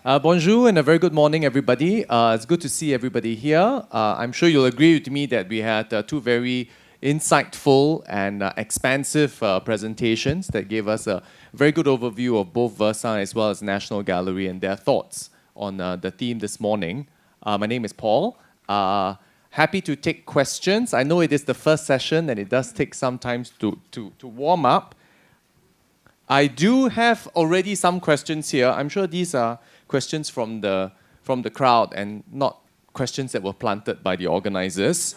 Bonjour and a very good morning, everybody. It's good to see everybody here. I'm sure you'll agree with me that we had two very insightful and expansive presentations that gave us a very good overview of both Versailles as well as National Gallery and their thoughts on the theme this morning. My name is Paul. Happy to take questions. I know it is the first session and it does take some time to warm up. I do have already some questions here. I'm sure these are questions from the crowd and not questions that were planted by the organizers.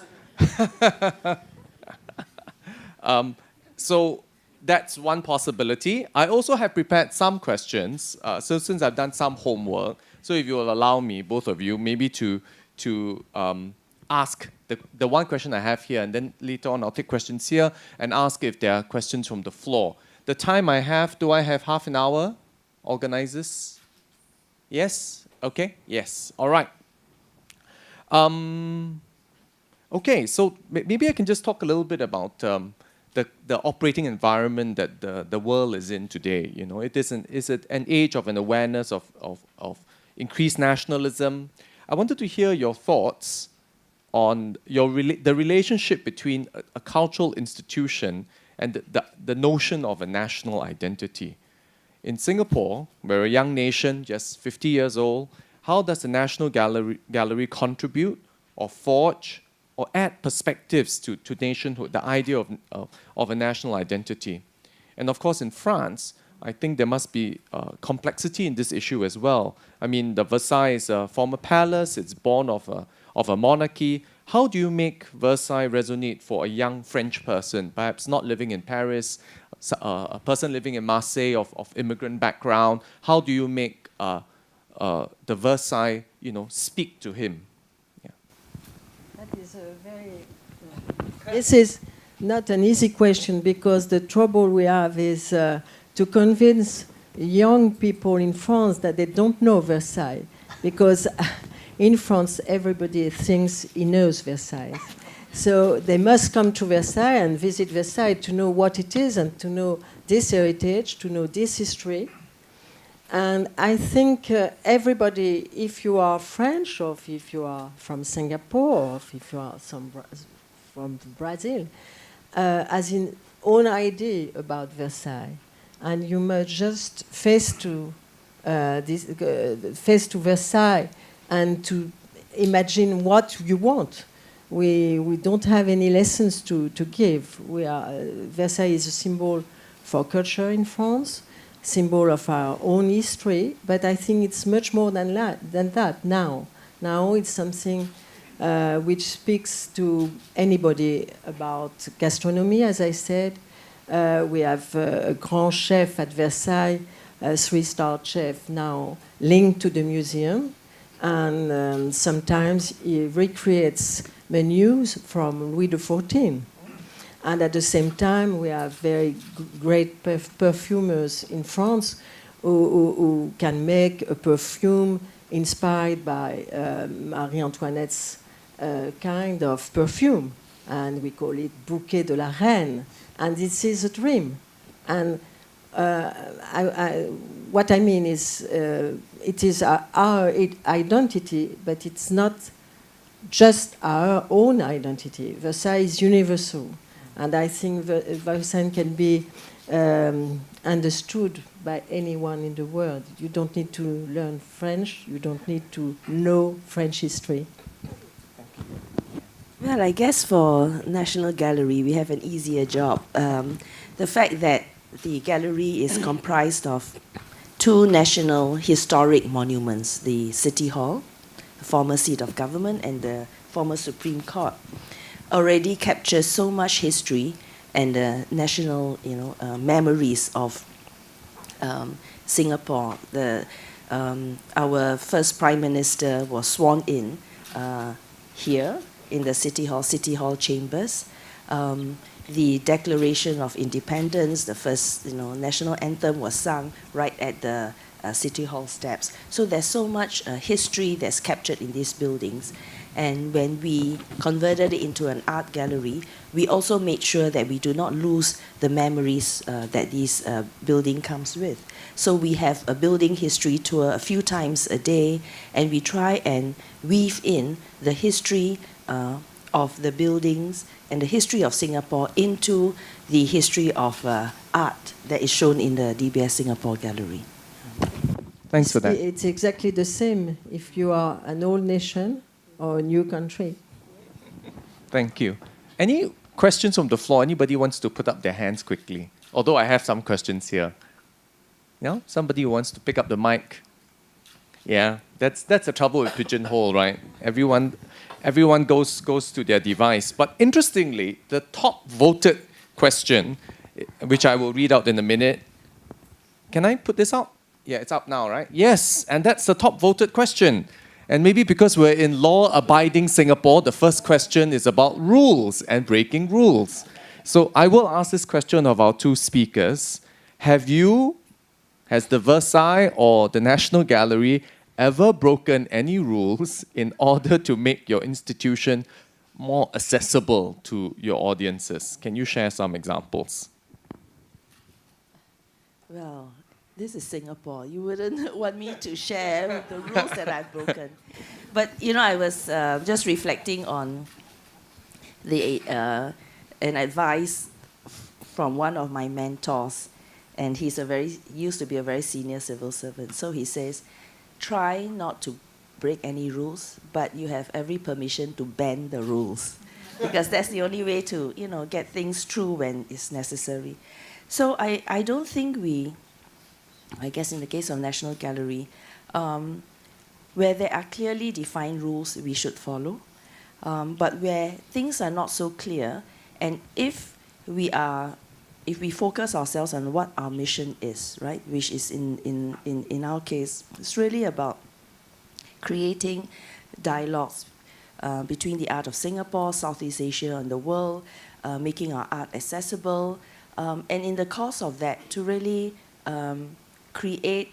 So that's one possibility. I also have prepared some questions. So since I've done some homework, so if you will allow me, both of you, maybe to ask the one question I have here, and then later on I'll take questions here and ask if there are questions from the floor. The time I have, do I have half an hour, organizers? Yes? Okay? Yes. All right. Okay, so maybe I can just talk a little bit about the operating environment that the world is in today. You know, is it an age of an awareness of increased nationalism? I wanted to hear your thoughts on the relationship between a cultural institution and the notion of a national identity. In Singapore, we're a young nation, just 50 years old. How does the National Gallery contribute or forge or add perspectives to nationhood, the idea of a national identity? And of course, in France, I think there must be complexity in this issue as well. I mean, the Versailles is a former palace. It's born of a monarchy. How do you make Versailles resonate for a young French person, perhaps not living in Paris, a person living in Marseille of immigrant background? How do you make the Versailles, speak to him? Yeah. That is this is not an easy question, because the trouble we have is to convince young people in France that they don't know Versailles, because in France, everybody thinks he knows Versailles. So they must come to Versailles and visit Versailles to know what it is and to know this heritage, to know this history. And I think everybody, if you are French or if you are from Singapore or if you are from Brazil, has an own idea about Versailles. And you must just face to Versailles and to imagine what you want. We don't have any lessons to give. Versailles is a symbol for culture in France, symbol of our own history, but I think it's much more than that now. Now it's something which speaks to anybody about gastronomy, as I said. We have a grand chef at Versailles, a 3-star chef now linked to the museum. And sometimes he recreates menus from Louis XIV. And at the same time, we have very great perfumers in France who can make a perfume inspired by Marie Antoinette's kind of perfume. And we call it Bouquet de la Reine. And this is a dream. And what I mean is, it is our identity, but it's not just our own identity. Versailles is universal, and I think Versailles can be understood by anyone in the world. You don't need to learn French. You don't need to know French history. Well, I guess for National Gallery, we have an easier job. The fact that the gallery is comprised of 2 national historic monuments, the City Hall, the former seat of government, and the former Supreme Court, already captures so much history and national memories of Singapore. Our first Prime Minister was sworn in here in the City Hall chambers. The Declaration of Independence, the first national anthem, was sung right at the City Hall steps. So there's so much history that's captured in these buildings. And when we converted it into an art gallery, we also made sure that we do not lose the memories that this building comes with. So we have a building history tour a few times a day, and we try and weave in the history of the buildings and the history of Singapore into the history of art that is shown in the DBS Singapore Gallery. Thanks for that. It's exactly the same if you are an old nation or a new country. Thank you. Any questions from the floor? Anybody wants to put up their hands quickly? Although I have some questions here. Yeah? Somebody who wants to pick up the mic? Yeah, that's the trouble with Pigeonhole, right? Everyone goes to their device. But interestingly, the top voted question, which I will read out in a minute. Can I put this up? Yeah, it's up now, right? Yes, and that's the top voted question. And maybe because we're in law-abiding Singapore, the first question is about rules and breaking rules. So I will ask this question of our two speakers. Has the Versailles or the National Gallery ever broken any rules in order to make your institution more accessible to your audiences? Can you share some examples? Well, this is Singapore. You wouldn't want me to share the rules that I've broken. But, I was just reflecting on an advice from one of my mentors. And he used to be a very senior civil servant. So he says, try not to break any rules, but you have every permission to bend the rules. Because that's the only way to, get things through when it's necessary. So I don't think I guess in the case of National Gallery, where there are clearly defined rules we should follow, but where things are not so clear, and if we focus ourselves on what our mission is, right, which is in our case, it's really about creating dialogues between the art of Singapore, Southeast Asia, and the world, making our art accessible, and in the course of that, to really create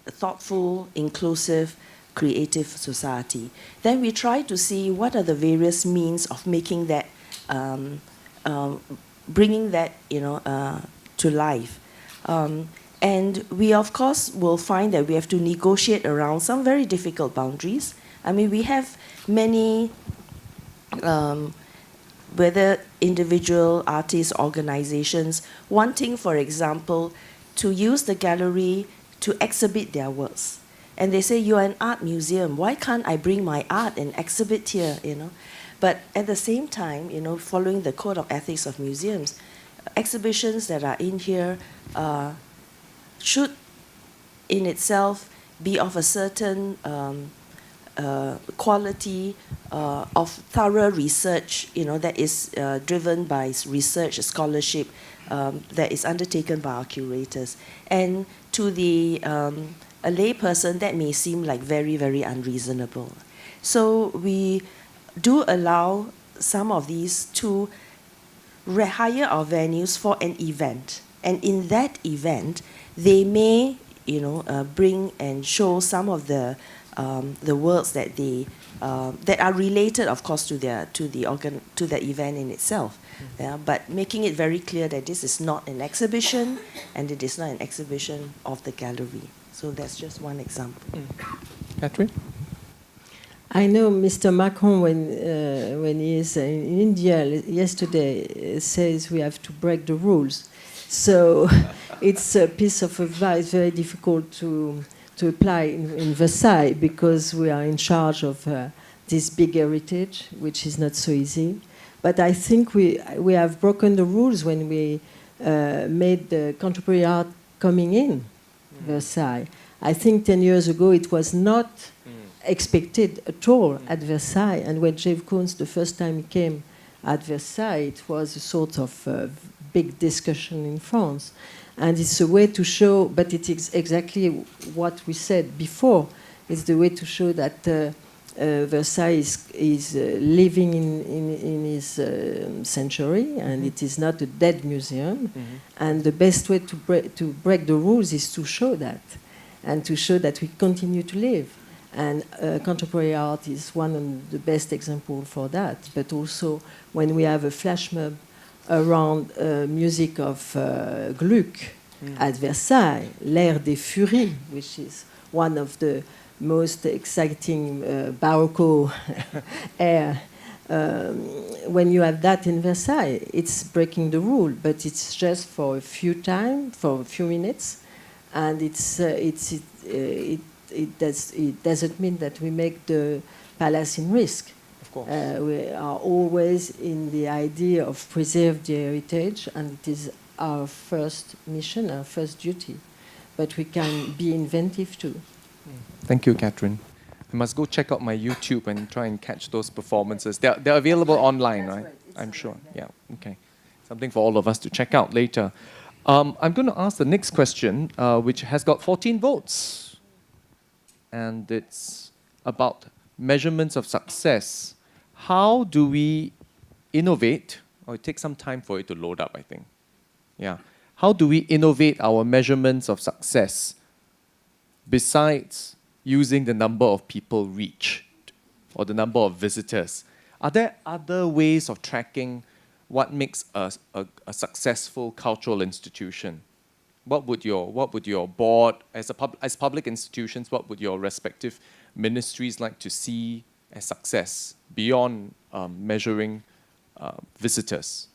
a thoughtful, inclusive, creative society. Then we try to see what are the various means of making that, bringing that, to life. And we, of course, will find that we have to negotiate around some very difficult boundaries. I mean, we have many, whether individual artists, organizations, wanting, for example, to use the gallery to exhibit their works. And they say, you're an art museum. Why can't I bring my art and exhibit here, But at the same time, following the code of ethics of museums, exhibitions that are in here should in itself be of a certain quality of thorough research, that is driven by research, scholarship, that is undertaken by our curators. And to a lay person, that may seem like very, very unreasonable. So we do allow some of these to hire our venues for an event. And in that event, they may, bring and show some of the works that they that are related, of course, to the event in itself. Yeah, but making it very clear that this is not an exhibition, and it is not an exhibition of the gallery. So that's just one example. Catherine? I know Mr. Macron, when he is in India yesterday, says we have to break the rules. So it's a piece of advice very difficult to apply in Versailles, because we are in charge of this big heritage, which is not so easy. But I think we have broken the rules when we made the contemporary art coming in Versailles. I think 10 years ago it was not expected at all at Versailles. And when Jeff Koons, the first time he came at Versailles, it was a sort of big discussion in France. And it's a way to show, but it is exactly what we said before. It's the way to show that Versailles is living in his century, and it is not a dead museum. And the best way to break the rules is to show that, and to show that we continue to live. And contemporary art is one of the best examples for that. But also when we have a flash mob around music of Gluck at Versailles, L'Air des Furies, which is one of the most exciting Baroque air. When you have that in Versailles, it's breaking the rule, but it's just for a few minutes, and it doesn't mean that we make the palace in risk. Of course. We are always in the idea of preserve the heritage, and it is our first mission, our first duty. But we can be inventive too. Thank you, Catherine. I must go check out my YouTube and try and catch those performances. They're available online, right? I'm sure. Yeah. Okay. Something for all of us to check out later. I'm going to ask the next question, which has got 14 votes. And it's about measurements of success. How do we innovate? It takes some time for it to load up, I think. Yeah. How do we innovate our measurements of success besides using the number of people reached or the number of visitors? Are there other ways of tracking what makes a successful cultural institution? What would your board, as public institutions, what would your respective ministries like to see as success beyond measuring visitors?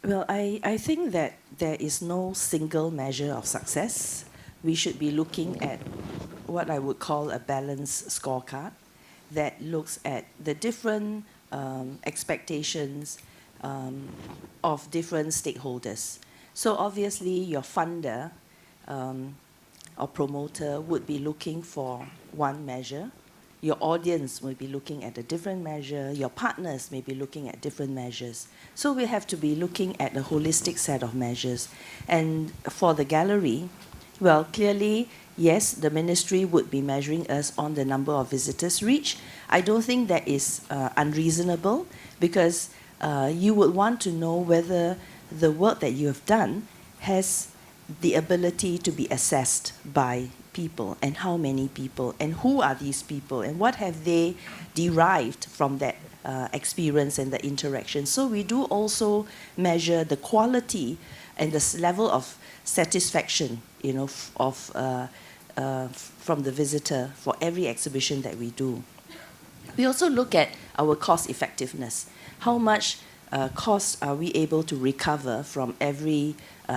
Well, I think that there is no single measure of success. We should be looking at what I would call a balanced scorecard that looks at the different expectations of different stakeholders. So obviously your funder or promoter would be looking for one measure. Your audience will be looking at a different measure. Your partners may be looking at different measures. So we have to be looking at a holistic set of measures. And for the gallery, well, clearly, yes, the ministry would be measuring us on the number of visitors reached. I don't think that is unreasonable, because you would want to know whether the work that you have done has the ability to be assessed by people, and how many people, and who are these people, and what have they derived from that experience and the interaction. So we do also measure the quality and the level of satisfaction, from the visitor for every exhibition that we do. We also look at our cost effectiveness. How much cost are we able to recover from every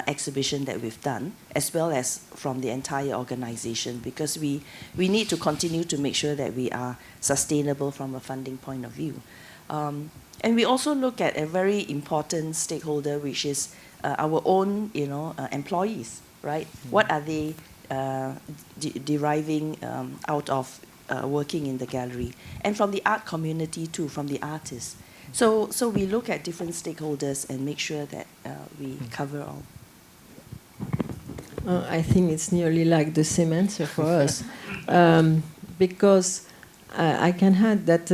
exhibition that we've done, as well as from the entire organization, because we need to continue to make sure that we are sustainable from a funding point of view. And we also look at a very important stakeholder, which is our own employees, right? What are they deriving out of working in the gallery? And from the art community too, from the artists. So we look at different stakeholders and make sure that we cover all. I think it's nearly like the same answer for us, because I can add that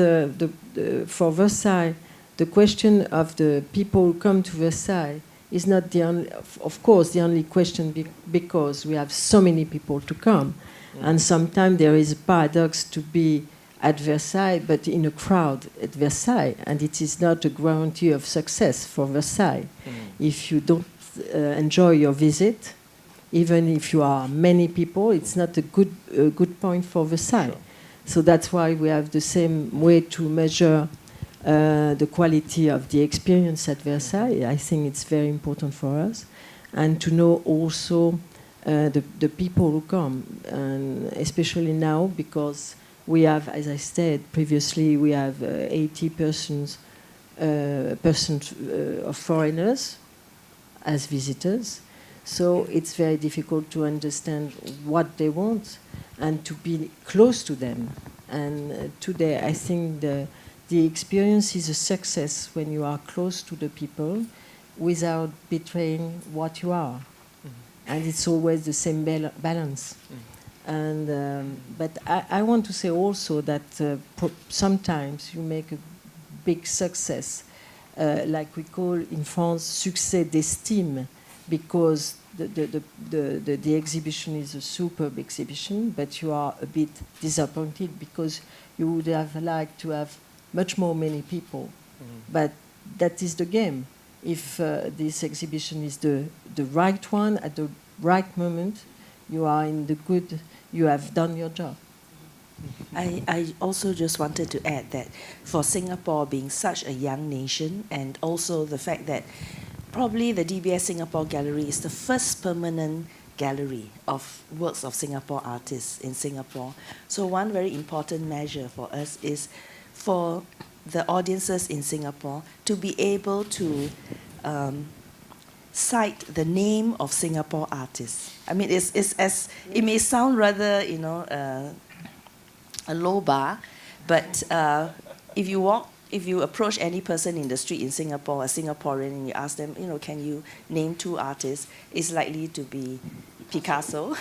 for Versailles, the question of the people who come to Versailles is not the only, of course, the only question, because we have so many people to come, and sometimes there is a paradox to be at Versailles, but in a crowd at Versailles, and it is not a guarantee of success for Versailles. If you don't enjoy your visit, even if you are many people, it's not a good point for Versailles. Sure. So that's why we have the same way to measure the quality of the experience at Versailles. I think it's very important for us, and to know also the people who come, and especially now, because we have, as I said previously, we have 80% of foreigners as visitors. So it's very difficult to understand what they want and to be close to them. And today, I think the experience is a success when you are close to the people without betraying what you are. And it's always the same balance. And but I want to say also that sometimes you make a big success, like we call in France succès d'estime, because the exhibition is a superb exhibition, but you are a bit disappointed because you would have liked to have much more many people. But that is the game. If this exhibition is the right one at the right moment, you are in the good, you have done your job. I also just wanted to add that for Singapore being such a young nation, and also the fact that probably the DBS Singapore Gallery is the first permanent gallery of works of Singapore artists in Singapore. So one very important measure for us is for the audiences in Singapore to be able to cite the name of Singapore artists. I mean, it may sound rather, a low bar, but if you approach any person in the street in Singapore, a Singaporean, and you ask them, can you name 2 artists, it's likely to be Picasso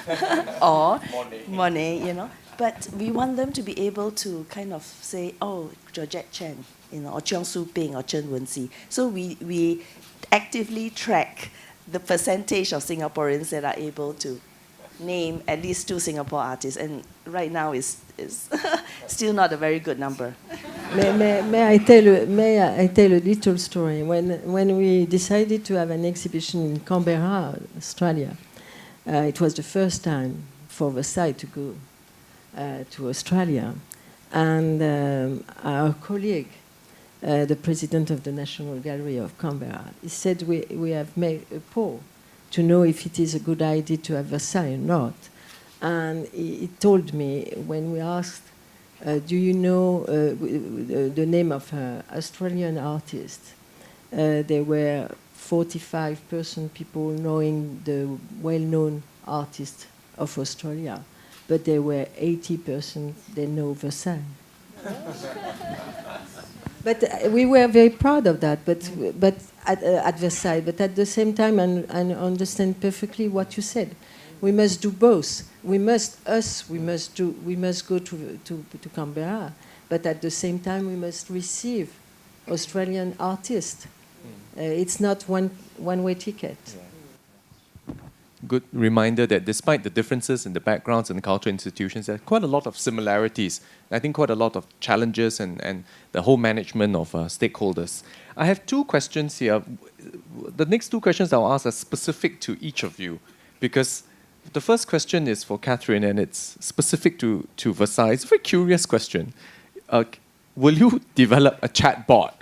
or Monet, But we want them to be able to kind of say, oh, Georgette Chen, or Cheong Su Ping or Chen Wen-si. So we actively track the percentage of Singaporeans that are able to name at least 2 Singapore artists, and right now is still not a very good number. May I tell a little story? When we decided to have an exhibition in Canberra, Australia, it was the first time for Versailles to go to Australia, and our colleague, the president of the National Gallery of Canberra, he said we have made a poll to know if it is a good idea to have Versailles or not. And he told me when we asked, do you know the name of an Australian artist? There were 45% people knowing the well-known artist of Australia, but there were 80% they know Versailles. But we were very proud of that. But at Versailles, but at the same time, and understand perfectly what you said. We must do both. We must go to Canberra, but at the same time, we must receive Australian artists. It's not one-way ticket. Yeah. Good reminder that despite the differences in the backgrounds and the cultural institutions, there are quite a lot of similarities. I think quite a lot of challenges and the whole management of stakeholders. I have 2 questions here. The next 2 questions I'll ask are specific to each of you, because the first question is for Catherine, and it's specific to Versailles. It's a very curious question. Will you develop a chat bot?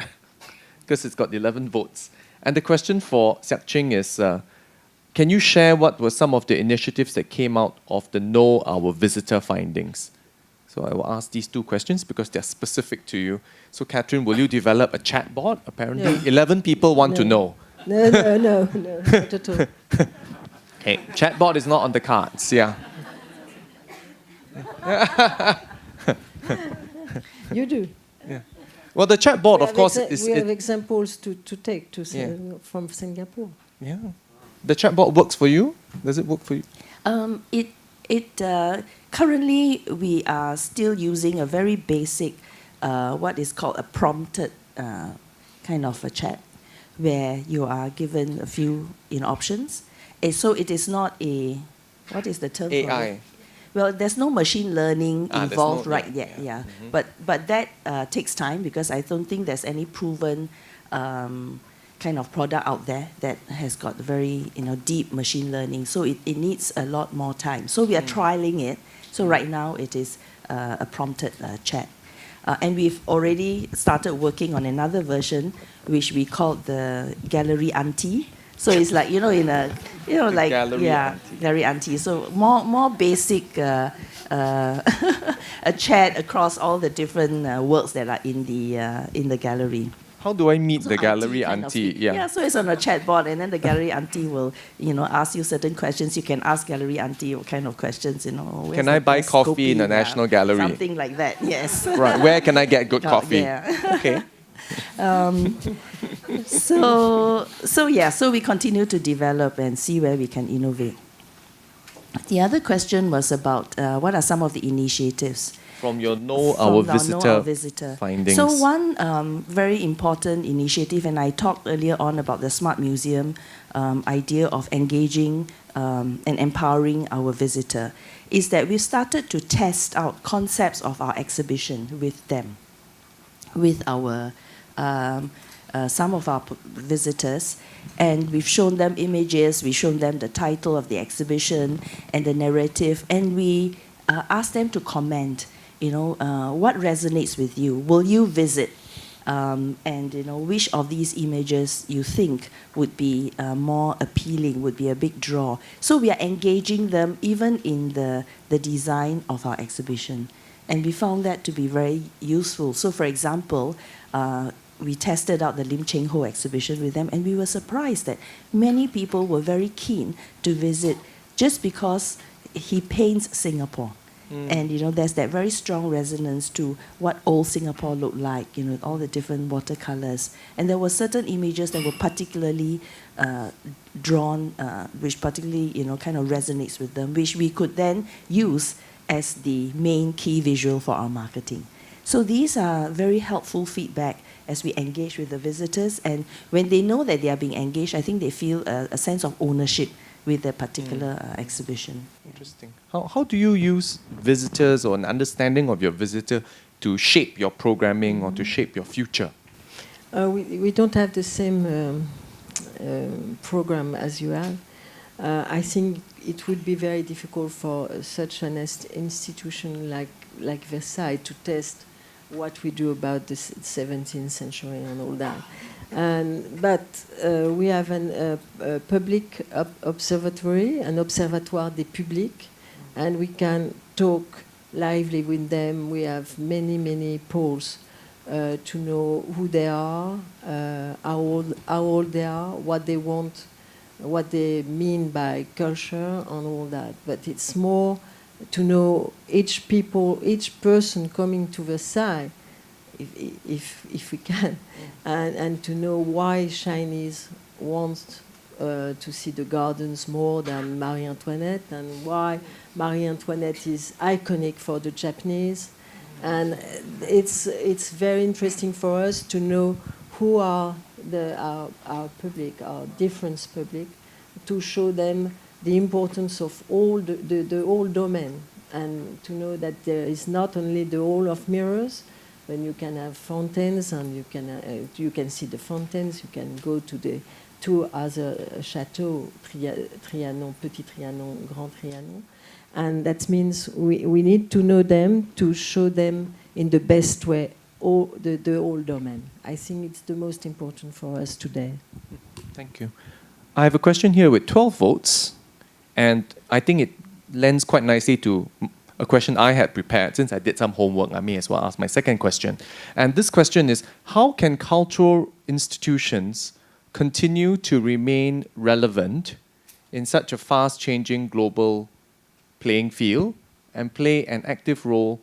Because it's got 11 votes. And the question for Siak Ching is, can you share what were some of the initiatives that came out of the Know Our Visitor findings? So I will ask these 2 questions because they're specific to you. So Catherine, will you develop a chat bot? Apparently, 11 people want to know. No, not at all. Hey, chatbot is not on the cards, yeah. You do. Yeah. Well, the chatbot, of course, we have examples to take from Singapore. Yeah. The chatbot works for you? Does it work for you? Currently, we are still using a very basic, what is called a prompted kind of a chat, where you are given a few options. So it is not what is the term for AI. it? Well, there's no machine learning involved right yet, yeah. Mm-hmm. But that takes time, because I don't think there's any proven kind of product out there that has got very deep machine learning. So it needs a lot more time. So we are trialing it. So right now it is a prompted chat. And we've already started working on another version, which we call the Gallery Auntie. So it's like, gallery auntie. So more basic a chat across all the different works that are in the gallery. How do I meet So the gallery auntie? auntie? Yeah. So it's on a chat board, and then the gallery auntie will, ask you certain questions. You can ask gallery auntie what kind of questions, Can I buy coffee in the National Gallery? Something like that, yes. Right. Where can I get good coffee? Yeah. Okay. So we continue to develop and see where we can innovate. The other question was about what are some of the initiatives. From your Know from Our Know Our Visitor Visitor findings. So one very important initiative, and I talked earlier on about the Smart Museum idea of engaging and empowering our visitor, is that we started to test out concepts of our exhibition with them, with our some of our visitors, and we've shown them images, we've shown them the title of the exhibition and the narrative, and we asked them to comment, what resonates with you? Will you visit? And which of these images you think would be more appealing, would be a big draw. So we are engaging them even in the design of our exhibition. And we found that to be very useful. So for example, we tested out the Lim Cheng Ho exhibition with them, and we were surprised that many people were very keen to visit just because he paints Singapore. And there's that very strong resonance to what old Singapore looked like, all the different watercolors. And there were certain images that were particularly drawn, which particularly kind of resonates with them, which we could then use as the main key visual for our marketing. So these are very helpful feedback as we engage with the visitors. And when they know that they are being engaged, I think they feel a sense of ownership with the particular exhibition. Interesting. How do you use visitors or an understanding of your visitor to shape your programming or to shape your future? We don't have the same program as you have. I think it would be very difficult for such an institution like Versailles to test what we do about the 17th century and all that. But we have a public observatory, an observatoire des publics, and we can talk lively with them. We have many polls to know who they are, how old they are, what they want, what they mean by culture and all that. But it's more to know each person coming to Versailles, if we can, and to know why Chinese want to see the gardens more than Marie Antoinette, and why Marie Antoinette is iconic for the Japanese. And it's very interesting for us to know who are our public, our different public, to show them the importance of all the whole domain, and to know that there is not only the hall of mirrors, when you can have fountains, and you can see the fountains. You can go to the two other chateaux, Trianon, Petit Trianon, Grand Trianon, and that means we need to know them to show them in the best way all the whole domain. I think it's the most important for us today. Thank you. I have a question here with 12 votes, and I think it lends quite nicely to a question I had prepared. Since I did some homework, I may as well ask my second question. And this question is, how can cultural institutions continue to remain relevant in such a fast-changing global playing field and play an active role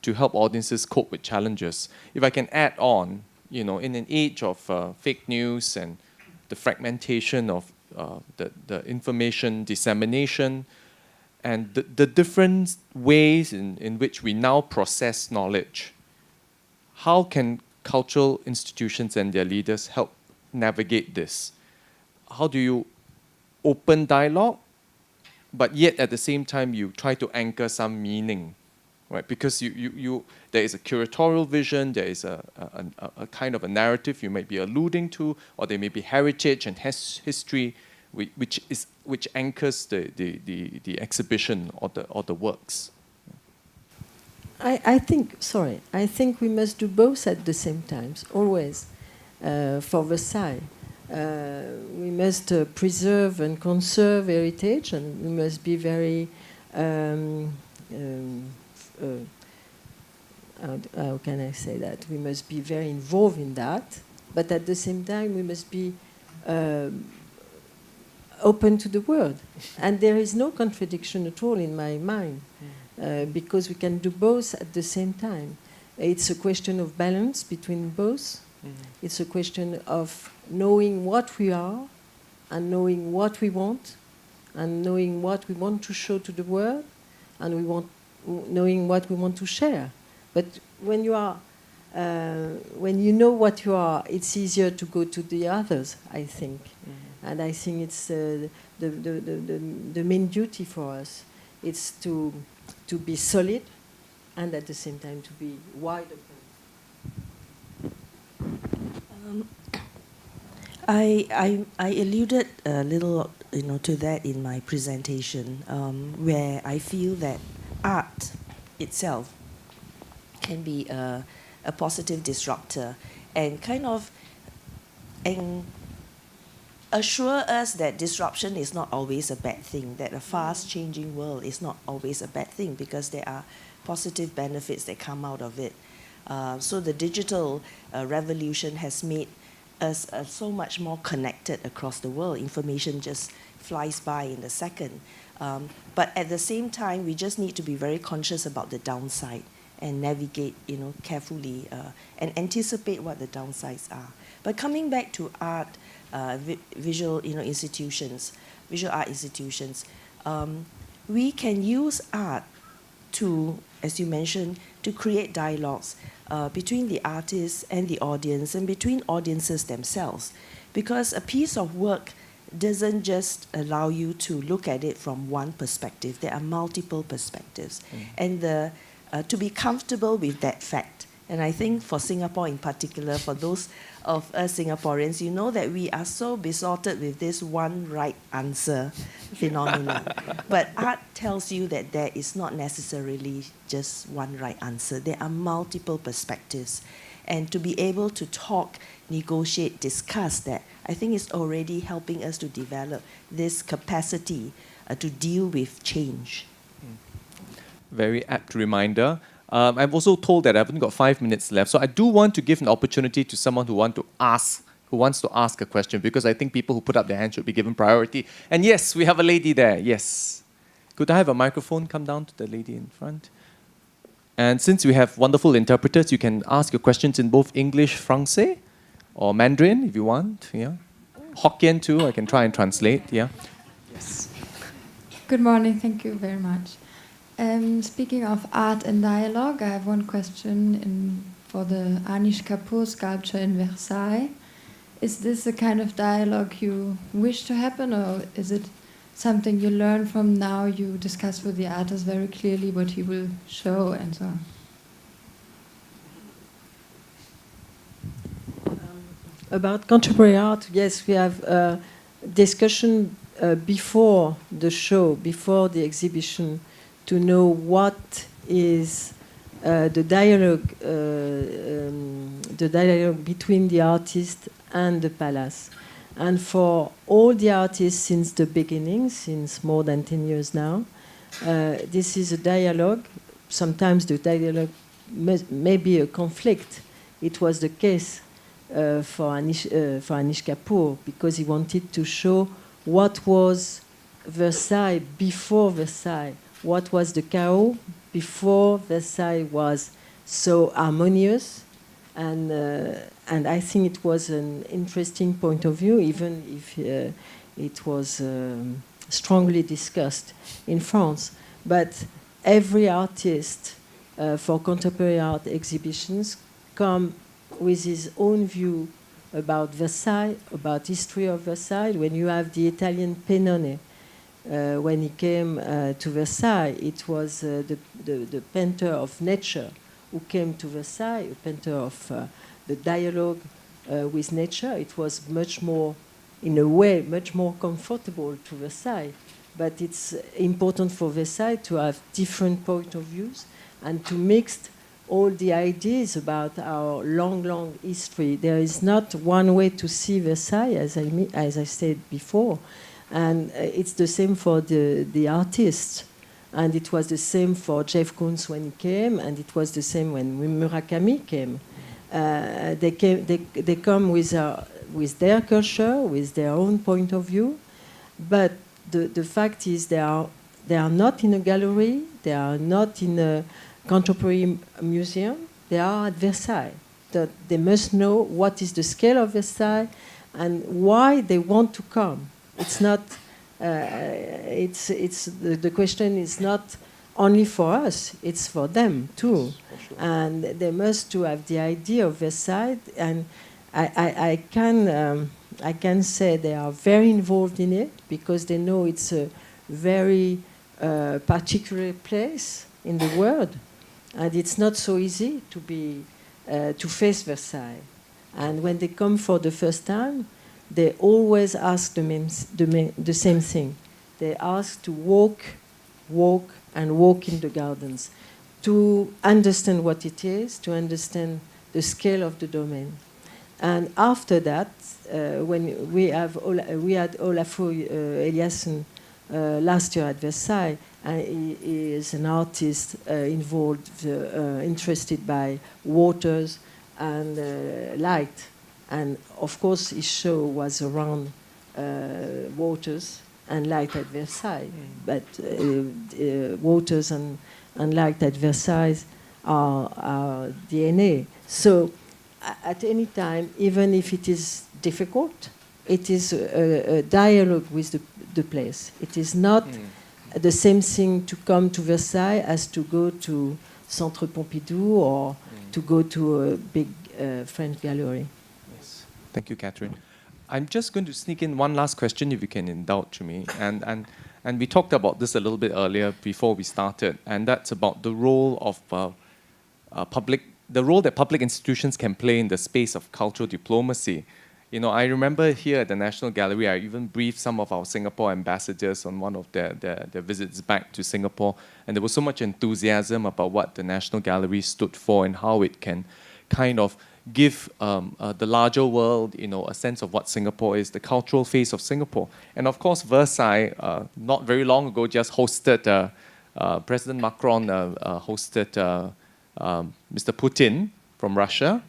to help audiences cope with challenges? If I can add on, in an age of fake news and the fragmentation of the information dissemination, and the different ways in which we now process knowledge, how can cultural institutions and their leaders help navigate this? How do you open dialogue, but yet at the same time you try to anchor some meaning, right? Because there is a curatorial vision, there is a kind of a narrative you might be alluding to, or there may be heritage and history, which anchors the exhibition or the works. I think we must do both at the same time, always. For Versailles, we must preserve and conserve heritage, and we must be very how can I say that? We must be very involved in that, but at the same time we must be open to the world. And there is no contradiction at all in my mind, because we can do both at the same time. It's a question of balance between both. It's a question of knowing what we are and knowing what we want and knowing what we want to show to the world, and knowing what we want to share. But when you are, when you know what you are, it's easier to go to the others, I think. And I think it's the main duty for us. It's to be solid and at the same time to be wide open. I alluded a little, to that in my presentation, where I feel that art itself can be a positive disruptor and kind of assure us that disruption is not always a bad thing, that a fast-changing world is not always a bad thing, because there are positive benefits that come out of it. So the digital revolution has made us so much more connected across the world. Information just flies by in a second. But at the same time, we just need to be very conscious about the downside and navigate, carefully and anticipate what the downsides are. But coming back to art, visual, institutions, visual art institutions, we can use art to, as you mentioned, to create dialogues between the artists and the audience and between audiences themselves. Because a piece of work doesn't just allow you to look at it from one perspective. There are multiple perspectives. And to be comfortable with that fact, and I think for Singapore in particular, for those of us Singaporeans, you know that we are so besotted with this one right answer phenomenon. But art tells you that there is not necessarily just one right answer. There are multiple perspectives. And to be able to talk, negotiate, discuss that, I think is already helping us to develop this capacity to deal with change. Very apt reminder. I'm also told that I've only got 5 minutes left, so I do want to give an opportunity to someone who wants to ask a question, because I think people who put up their hand should be given priority. And yes, we have a lady there. Yes, could I have a microphone come down to the lady in front? And since we have wonderful interpreters, you can ask your questions in both English, Francais, or Mandarin if you want. Yeah, Hokkien too. I can try and translate. Yeah. Yes. Good morning. Thank you very much. Speaking of art and dialogue, I have one question for the Anish Kapoor sculpture in Versailles. Is this the kind of dialogue you wish to happen, or is it something you learn from now? You discuss with the artist very clearly what he will show and so on. About contemporary art, yes, we have discussion before the show, before the exhibition, to know what is the dialogue between the artist and the palace. And for all the artists since the beginning, since more than 10 years now, this is a dialogue. Sometimes the dialogue may be a conflict. It was the case for Anish Kapoor, because he wanted to show what was Versailles before Versailles. What was the chaos before Versailles was so harmonious, and I think it was an interesting point of view, even if it was strongly discussed in France. But every artist for contemporary art exhibitions come with his own view about Versailles, about history of Versailles. When you have the Italian Pennone, when he came to Versailles, it was the painter of nature who came to Versailles, a painter of the dialogue with nature. It was much more, in a way, much more comfortable to Versailles. But it's important for Versailles to have different point of views and to mix all the ideas about our long, long history. There is not one way to see Versailles, as I said before. And it's the same for the artists. And it was the same for Jeff Koons when he came, and it was the same when Murakami came. They come with their culture, with their own point of view. But the fact is they are not in a gallery, they are not in a contemporary museum, they are at Versailles. They must know what is the scale of Versailles and why they want to come. It's not. The question is not only for us, it's for them too. And they must to have the idea of Versailles. And I can say they are very involved in it because they know it's a very particular place in the world. And it's not so easy to face Versailles. And when they come for the first time, they always ask the same thing. They ask to walk and walk in the gardens, to understand what it is, to understand the scale of the domain. And after that, when we had Olafur Eliasson last year at Versailles, and he is an artist involved, interested by waters and light. And of course, his show was around waters and light at Versailles. But waters and light at Versailles are DNA. So at any time, even if it is difficult, it is a dialogue with the place. It is not the same thing to come to Versailles as to go to Centre Pompidou or to go to a big French gallery. Yes. Thank you, Catherine. I'm just going to sneak in one last question, if you can indulge me. And we talked about this a little bit earlier before we started, and that's about the role of the role that public institutions can play in the space of cultural diplomacy. You know, I remember here at the National Gallery, I even briefed some of our Singapore ambassadors on one of their visits back to Singapore, and there was so much enthusiasm about what the National Gallery stood for and how it can kind of give the larger world, you know, a sense of what Singapore is, the cultural face of Singapore. And of course, Versailles, not very long ago, just hosted, President Macron hosted Mr. Putin from Russia,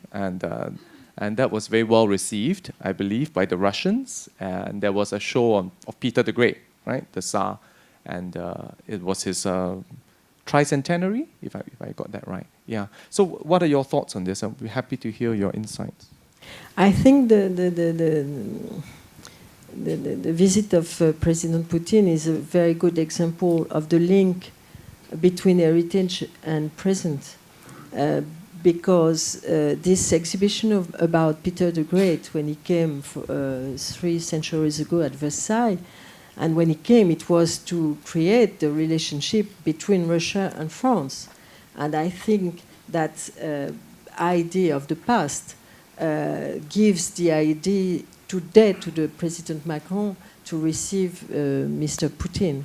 and that was very well received, I believe, by the Russians. And there was a show of Peter the Great, right, the Tsar, and it was his tricentenary, if I got that right. Yeah. So, what are your thoughts on this? I'll be happy to hear your insights. I think the visit of President Putin is a very good example of the link between heritage and present. Because this exhibition about Peter the Great, when he came 3 centuries ago at Versailles, and when he came, it was to create the relationship between Russia and France. And I think that idea of the past gives the idea today to the President Macron to receive Mr. Putin.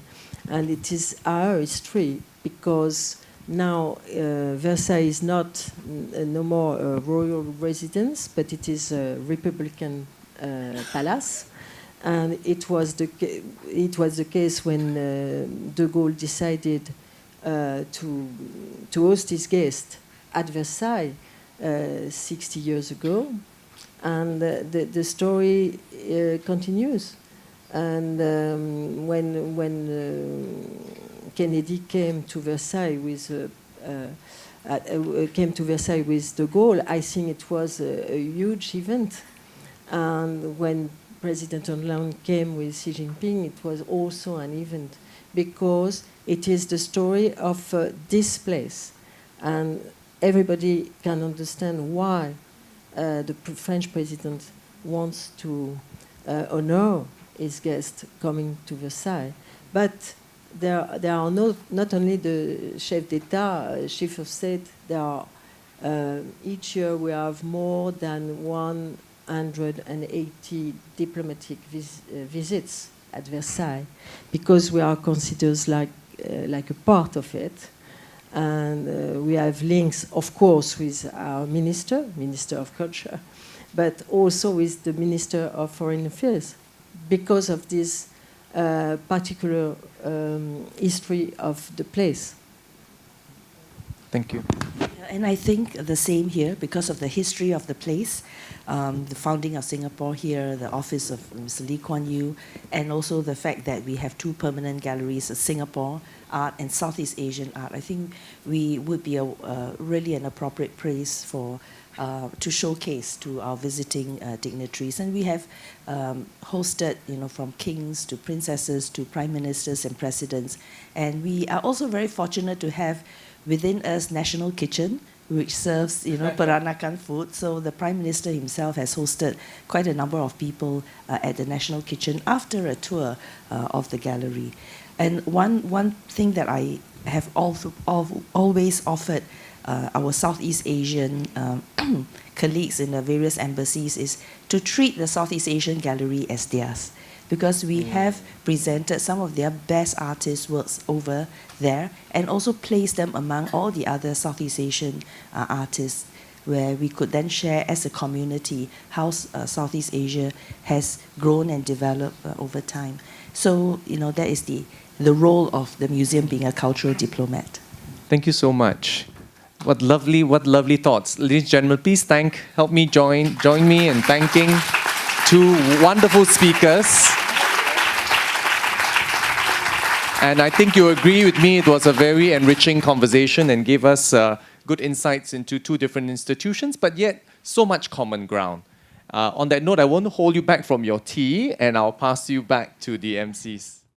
And it is our history, because now Versailles is not no more a royal residence, but it is a republican palace. And it was the case when de Gaulle decided to host his guest at Versailles 60 years ago, and the story continues. And when Kennedy came to Versailles with de Gaulle, I think it was a huge event. And when President Hollande came with Xi Jinping, it was also an event, because it is the story of this place. And everybody can understand why the French president wants to honor his guest coming to Versailles. But there are not only the chef d'État, chief of state, there are, each year we have more than 180 diplomatic visits at Versailles, because we are considered like a part of it. And we have links, of course, with our Minister of Culture, but also with the Minister of Foreign Affairs, because of this particular history of the place. Thank you. And I think the same here because of the history of the place, the founding of Singapore here, the office of Mr. Lee Kuan Yew, and also the fact that we have two permanent galleries, Singapore art and Southeast Asian art. I think we would be really an appropriate place for to showcase to our visiting dignitaries. And we have hosted, from kings to princesses to prime ministers and presidents. And we are also very fortunate to have within us National Kitchen, which serves, Peranakan food. So the Prime Minister himself has hosted quite a number of people at the National Kitchen after a tour of the gallery. And one thing that I have always offered our Southeast Asian colleagues in the various embassies is to treat the Southeast Asian Gallery as theirs, because we have presented some of their best artists' works over there and also placed them among all the other Southeast Asian artists, where we could then share as a community how Southeast Asia has grown and developed over time. So, that is the role of the museum being a cultural diplomat. Thank you so much. What lovely thoughts. Ladies and gentlemen, please help me join me in thanking two wonderful speakers. And I think you agree with me, it was a very enriching conversation and gave us good insights into two different institutions, but yet so much common ground. On that note, I won't hold you back from your tea, and I'll pass you back to the MCs.